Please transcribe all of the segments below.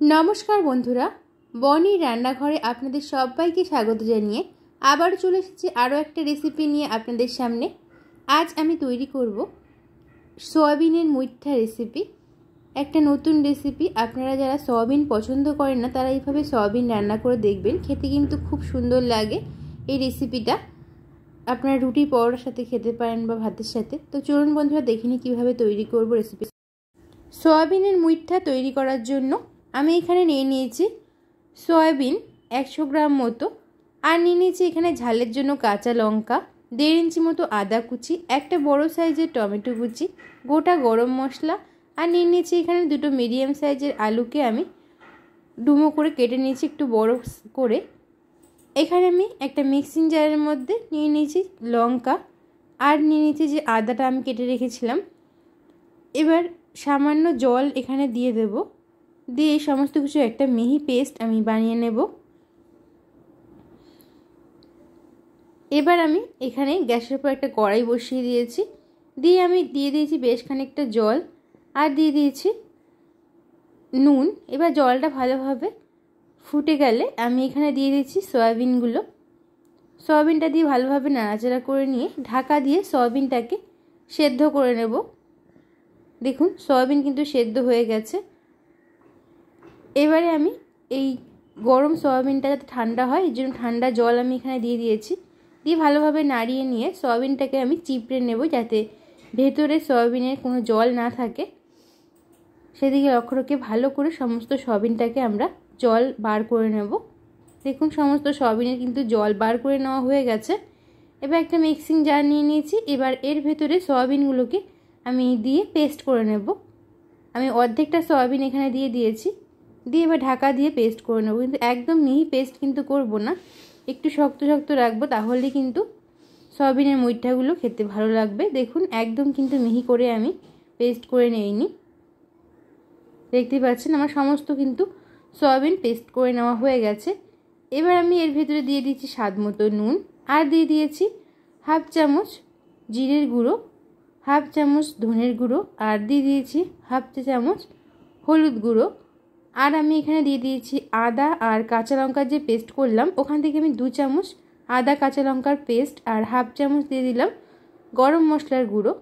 नमस्कार बंधुरा बनी रान्नाघरे आपनादेर सबाइके स्वागत जानिए आबार चले एसेछि आरो एकटा रेसिपि निये आपनादेर सामने। आज आमी तैरी करब सयाबिनेर मुइठा रेसिपि। एकटा नतून रेसिपि। आपनारा जारा सयाबिन पछंद करेन ना तारा एइभाবে सयाबिन रान्ना करे देखबेन, खेते किन्तु खूब सुंदर लागे এই रेसिपिटा। আপনারা রুটি পরোটার সাথে খেতে পারেন বা ভাতের সাথে। তো চলুন বন্ধুরা দেখে নিই কিভাবে তৈরি করব রেসিপি। সয়াবিনের মুইঠা তৈরি করার জন্য আমি এখানে নিয়ে নিয়েছি সয়াবিন 100 গ্রাম মতো, আর নিয়ে নিয়েছি এখানে ঝালের জন্য কাঁচা লঙ্কা, 1.5 ইঞ্চি মতো আদা কুচি, একটা বড় সাইজের টমেটো কুচি, গোটা গরম মশলা, আর নিয়ে নিয়েছি এখানে দুটো মিডিয়াম সাইজের আলুকে আমি ডুমো করে কেটে নিয়েছি একটু বড় করে। এখানে আমি একটা মিক্সিং জারের মধ্যে নিয়ে নিয়েছি লঙ্কা, আর নিয়ে নিয়েছি যে আদাটা আমি কেটে রেখেছিলাম। এবার সামান্য জল এখানে দিয়ে দেব, দিয়ে এই সমস্ত কিছু একটা মিহি পেস্ট আমি বানিয়ে নেব। এবার আমি এখানে গ্যাসের উপর একটা কড়াই বসিয়ে দিয়েছি, দিয়ে আমি দিয়ে দিয়েছি বেশ খানিকটা জল, আর দিয়ে দিয়েছি নুন। এবার জলটা ভালোভাবে ফুটে গেলে আমি এখানে দিয়ে দিচ্ছি সয়াবিনগুলো। সয়াবিনটা দিয়ে ভালোভাবে নাড়াচাড়া করে নিয়ে ঢাকা দিয়ে সয়াবিনটাকে সেদ্ধ করে নেব। দেখুন সয়াবিন কিন্তু সেদ্ধ হয়ে গেছে। এবারে আমি এই গরম সয়াবিনটা যাতে ঠান্ডা হয় এর জন্য ঠান্ডা জল আমি এখানে দিয়ে দিয়েছি, দিয়ে ভালোভাবে নাড়িয়ে নিয়ে সয়াবিনটাকে আমি চিপড়ে নেব যাতে ভেতরে সয়াবিনের কোনো জল না থাকে, সেদিকে লক্ষ্য রেখে ভালো করে সমস্ত সয়াবিনটাকে আমরা জল বার করে নেব। দেখুন সমস্ত সয়াবিনের কিন্তু জল বার করে নেওয়া হয়ে গেছে। এবার একটা মিক্সিং জার নিয়ে নিয়েছি, এবার এর ভেতরে সয়াবিনগুলোকে আমি দিয়ে পেস্ট করে নেব। আমি অর্ধেকটা সয়াবিন এখানে দিয়ে দিয়েছি, দিয়ে এবার ঢাকা দিয়ে পেস্ট করে নেব। কিন্তু একদম মিহি পেস্ট কিন্তু করব না, একটু শক্ত শক্ত রাখবো, তাহলে কিন্তু সয়াবিনের মুইঠাগুলো খেতে ভালো লাগবে। দেখুন একদম কিন্তু মিহি করে আমি পেস্ট করে নিইনি। দেখতে পাচ্ছেন আমার সমস্ত কিন্তু সয়াবিন পেস্ট করে নেওয়া হয়ে গেছে। এবার আমি এর ভেতরে দিয়ে দিচ্ছি স্বাদ মতো নুন, আর দিয়ে দিয়েছি হাফ চামচ জিরের গুঁড়ো, হাফ চামচ ধনের গুঁড়ো, আর দিয়ে দিয়েছি হাফ চা চামচ হলুদ গুঁড়ো, আর আমি এখানে দিয়ে দিয়েছি আদা আর কাঁচা লঙ্কার যে পেস্ট করলাম ওখান থেকে আমি 2 চামচ আদা কাঁচা লঙ্কার পেস্ট আর হাফ চামচ দিয়ে দিলাম গরম মশলার গুঁড়ো।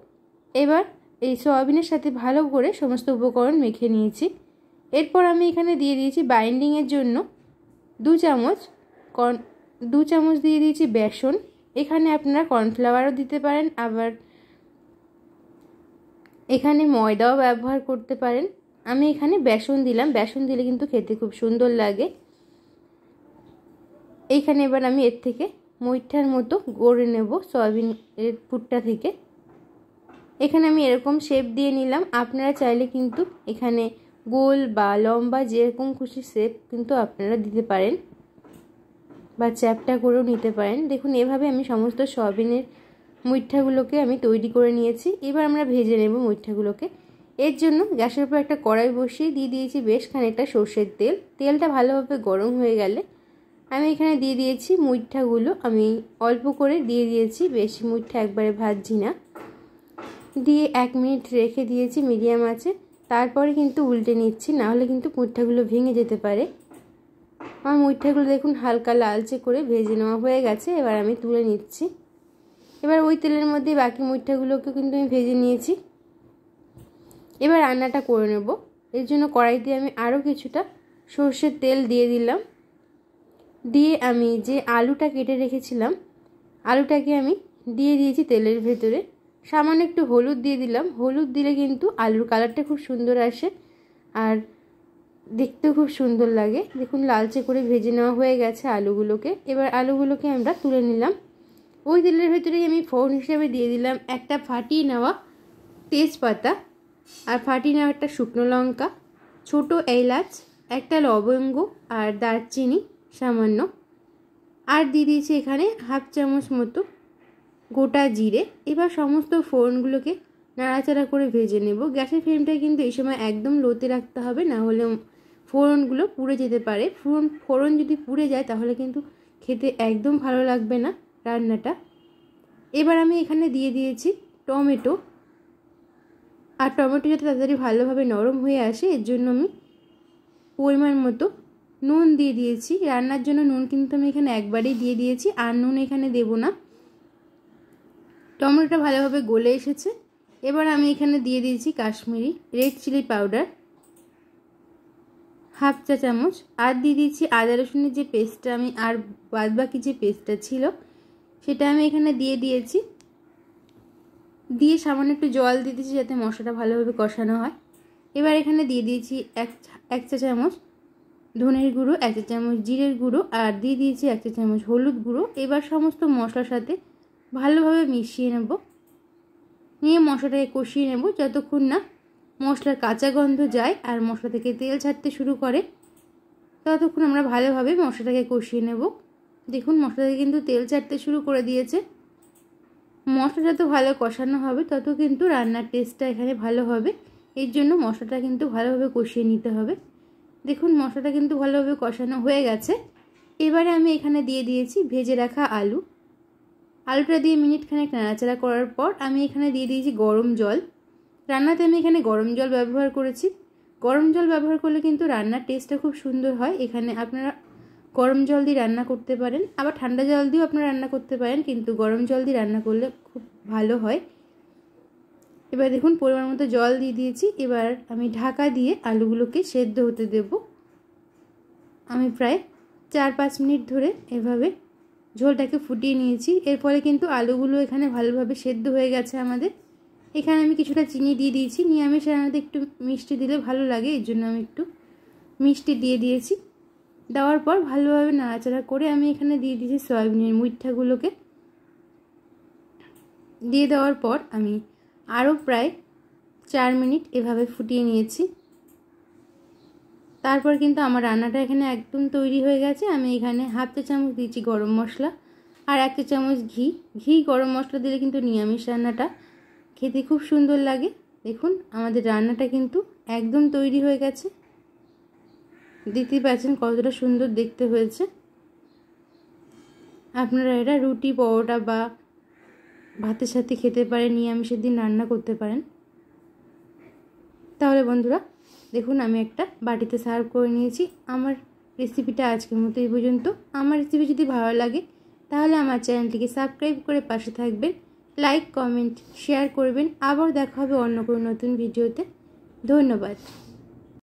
এবার এই সয়াবিনের সাথে ভালো করে সমস্ত উপকরণ মেখে নিয়েছি। এরপর আমি এখানে দিয়ে দিয়েছি বাইন্ডিংয়ের জন্য 2 চামচ দিয়ে দিয়েছি বেসন। এখানে আপনারা কর্নফ্লাওয়ারও দিতে পারেন, আবার এখানে ময়দাও ব্যবহার করতে পারেন। আমি এখানে বেসন দিলাম, বেসন দিলে কিন্তু খেতে খুব সুন্দর লাগে। এইখানে এবার আমি এর থেকে মুইঠার মতো গড়ে নেব সয়াবিনের পুরটা থেকে। এখানে আমি এরকম শেপ দিয়ে নিলাম, আপনারা চাইলে কিন্তু এখানে গোল বা লম্বা যেরকম খুশি শেপ কিন্তু আপনারা দিতে পারেন বা চ্যাপটা করেও নিতে পারেন। দেখুন এভাবে আমি সমস্ত সয়াবিনের মুইঠাগুলোকে আমি তৈরি করে নিয়েছি। এবার আমরা ভেজে নেব মুইঠাগুলোকে। এর জন্য গ্যাসের উপর একটা কড়াই বসিয়ে দিয়ে দিয়েছি বেশ খানিকটা সর্ষের তেল। তেলটা ভালোভাবে গরম হয়ে গেলে আমি এখানে দিয়ে দিয়েছি মুইঠাগুলো। আমি অল্প করে দিয়ে দিয়েছি, বেশি মুইঠা একবারে ভাজছি না, দিয়ে 1 মিনিট রেখে দিয়েছি মিডিয়াম আঁচে। তারপরে কিন্তু উল্টে নিচ্ছি, নাহলে কিন্তু মুইঠাগুলো ভেঙে যেতে পারে। আমার মুইঠাগুলো দেখুন হালকা লালচে করে ভেজে নেওয়া হয়ে গেছে। এবার আমি তুলে নিচ্ছি। এবার ওই তেলের মধ্যে বাকি মুইঠাগুলোকে কিন্তু আমি ভেজে নিয়েছি। এবার রান্নাটা করে নেব। এর জন্য কড়াইতে আমি আরও কিছুটা সর্ষের তেল দিয়ে দিলাম, দিয়ে আমি যে আলুটা কেটে রেখেছিলাম আলুটাকে আমি দিয়ে দিয়েছি তেলের ভেতরে। সামান্য একটু হলুদ দিয়ে দিলাম, হলুদ দিলে কিন্তু আলুর কালারটা খুব সুন্দর আসে আর দেখতেও খুব সুন্দর লাগে। দেখুন লালচে করে ভেজে নেওয়া হয়ে গেছে আলুগুলোকে। এবার আলুগুলোকে আমরা তুলে নিলাম। ওই তেলের ভেতরেই আমি ফোড়ন হিসেবে দিয়ে দিলাম একটা ফাটিয়ে নেওয়া তেজপাতা, আর ফাটিয়ে নেওয়া একটা শুকনো লঙ্কা, ছোট এলাচ, একটা লবঙ্গ, আর দারচিনি সামান্য, আর দিয়ে দিয়েছি এখানে হাফ চামচ মতো গোটা জিরে। এবার সমস্ত ফোড়নগুলোকে নাড়াচাড়া করে ভেজে নেব। গ্যাসের ফ্লেমটা কিন্তু এই সময় একদম লোতে রাখতে হবে, না হলে ফোড়নগুলো পুড়ে যেতে পারে। ফোড়ন যদি পুড়ে যায় তাহলে কিন্তু খেতে একদম ভালো লাগবে না রান্নাটা। এবার আমি এখানে দিয়ে দিয়েছি টমেটো, আর টমেটো যাতে তাড়াতাড়ি ভালোভাবে নরম হয়ে আসে এর জন্য আমি পরিমাণ মতো নুন দিয়ে দিয়েছি। রান্নার জন্য নুন কিন্তু আমি এখানে একবারেই দিয়ে দিয়েছি, আর নুন এখানে দেব না। টমেটোটা ভালোভাবে গলে এসেছে। এবার আমি এখানে দিয়ে দিয়েছি কাশ্মীরি রেড চিলি পাউডার 1/2 চা চামচ, আর দিয়ে দিয়েছি আদা রসুনের যে পেস্টটা আমি আর বাদবাকি যে পেস্টটা ছিল সেটা আমি এখানে দিয়ে দিয়েছি। দিয়ে সামান্য একটু জল দিয়ে দিয়েছি যাতে মশলাটা ভালোভাবে কষানো হয়। এবার এখানে দিয়ে দিয়েছি এক চা চামচ ধনের গুঁড়ো, 1 চা চামচ জিরের গুঁড়ো, আর দিয়ে দিয়েছি 1 চা চামচ হলুদ গুঁড়ো। এবার সমস্ত মশলার সাথে ভালোভাবে মিশিয়ে নেব, নিয়ে মশলাটাকে কষিয়ে নেব যতক্ষণ না মশলার কাঁচা গন্ধ যায় আর মশলা থেকে তেল ছাড়তে শুরু করে, ততক্ষণ আমরা ভালোভাবে মশলাটাকে কষিয়ে নেব। দেখুন মশলা থেকে কিন্তু তেল ছাড়তে শুরু করে দিয়েছে। মশলাটা যত ভালো কষানো হবে তত কিন্তু রান্নার টেস্টটা এখানে ভালো হবে। এর জন্য মশলাটা কিন্তু ভালোভাবে কষিয়ে নিতে হবে। দেখুন মশলাটা কিন্তু ভালোভাবে কষানো হয়ে গেছে। এবারে আমি এখানে দিয়ে দিয়েছি ভেজে রাখা আলু। আলুটা দিয়ে মিনিটখানেক নাড়াচাড়া করার পর আমি এখানে দিয়ে দিয়েছি গরম জল। রান্নাতে আমি এখানে গরম জল ব্যবহার করেছি। গরম জল ব্যবহার করলে কিন্তু রান্নার টেস্টটা খুব সুন্দর হয়। এখানে আপনারা গরম জল দিয়ে রান্না করতে পারেন, আবার ঠান্ডা জল দিয়েও আপনারা রান্না করতে পারেন, কিন্তু গরম জল দিয়ে রান্না করলে খুব ভালো হয়। এবার দেখুন পরিমাণ মতো জল দিয়ে দিয়েছি। এবার আমি ঢাকা দিয়ে আলুগুলোকে সেদ্ধ হতে দেব। আমি প্রায় 4-5 মিনিট ধরে এভাবে ঝোলটাকে ফুটিয়ে নিয়েছি। এর ফলে কিন্তু আলুগুলো এখানে ভালোভাবে সেদ্ধ হয়ে গেছে আমাদের। এখানে আমি কিছুটা চিনি দিয়ে দিয়েছি। নিরামিষ রান্নাতে একটু মিষ্টি দিলে ভালো লাগে, এর জন্য আমি একটু মিষ্টি দিয়ে দিয়েছি। দেওয়ার পর ভালোভাবে নাড়াচাড়া করে আমি এখানে দিয়ে দিয়েছি সয়াবিনের মুইঠাগুলোকে। দিয়ে দেওয়ার পর আমি আরও প্রায় 4 মিনিট এভাবে ফুটিয়ে নিয়েছি। তারপর কিন্তু আমার রান্নাটা এখানে একদম তৈরি হয়ে গেছে। আমি এখানে 1/2 চা চামচ দিয়েছি গরম মশলা আর 1 চা চামচ ঘি। গরম মশলা দিলে কিন্তু নিরামিষ রান্নাটা খেতে খুব সুন্দর লাগে। দেখুন আমাদের রান্নাটা কিন্তু একদম তৈরি হয়ে গেছে। দেখতেই পাচ্ছেন কতটা সুন্দর দেখতে হয়েছে। আপনারা এটা রুটি, পরোটা বা ভাতের সাথে খেতে পারেন, নিরামিষের দিন রান্না করতে পারেন। তাহলে বন্ধুরা দেখুন আমি একটা বাটিতে সার্ভ করে নিয়েছি। আমার রেসিপিটা আজকের মতো এই পর্যন্ত। আমার রেসিপি যদি ভালো লাগে তাহলে আমার চ্যানেলটিকে সাবস্ক্রাইব করে পাশে থাকবেন, লাইক, কমেন্ট, শেয়ার করবেন। আবার দেখা হবে অন্য কোনো নতুন ভিডিওতে। ধন্যবাদ।